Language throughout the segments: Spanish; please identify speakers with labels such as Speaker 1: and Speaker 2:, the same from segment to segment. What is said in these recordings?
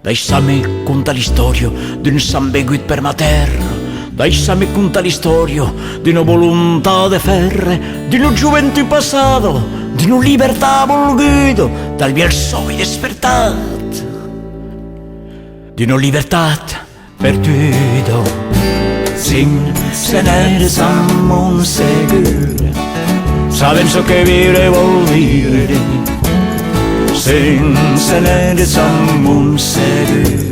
Speaker 1: Deixa'm contar l'història d'un sant begut per ma terra. Deixa'm contar l'història d'una voluntat de ferre, d'una gioventù passata, d'una libertà volguda, dal via sogno despertat, d'una libertà perduta. Sense n'eres amb un segur, sabent so que viure vol dire. Sense n'eres amb un segur,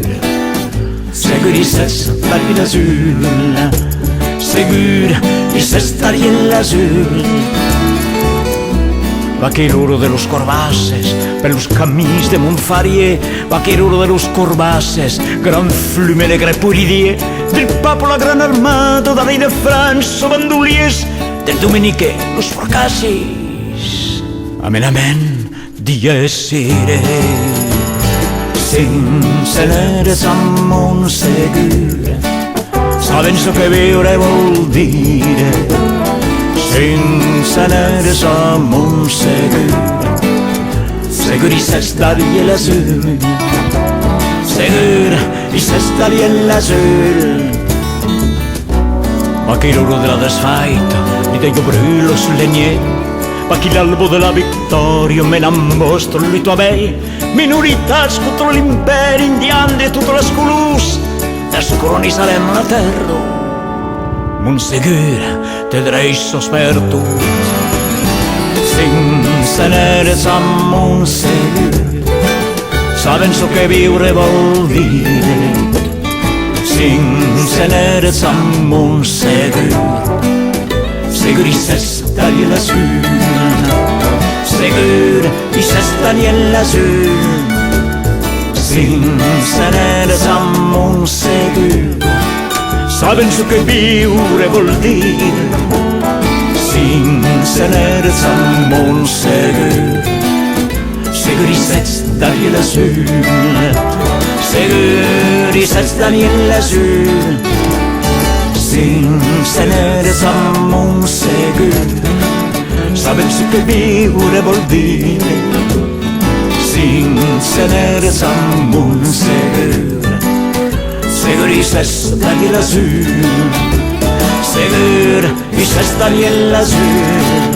Speaker 1: segur i s'estaria l'azul, segur i s'estaria l'azul. Vaquero de los corbaces, per los camins de Montfarier, vaquero de los corbaces, gran flume negre puridier, del papo la gran armada, de rei de França, bandoliers, del dominique, los fracassis. Amen, amen, dies iré. Sense n'eres amb un segur, sabent so que viure vol dire. Sense n'eres amb un segur, segur i s'estaria l'azul, segur i s'estaria l'azul. Ma che l'oro della desfaita, di te io brûlo sul legné, ma che l'albo della vittoria me l'ha mostro lui tua bei, minoritats contro l'imperi indian de tutte les colors, descolonitzarem la terra. Montsegur, te dreissos per tot. Sense n'eres amb un segur, sabent so que viure vol dire. Sense n'eres amb un segur, segur i s'estaria l'azul, segur i s'estaria l'azul. Sense n'eres amb un segur, sabent so que viure vol dire. Sense n'eres amb un segur, segur i s'estaria l'azul, segur i s'estaria l'azul. Sense n'eres amb un segur, sabent so que viure vol dire. Sense n'eres amb un segur, segur i s'estaria l'azul, segur i s'estaria l'azul.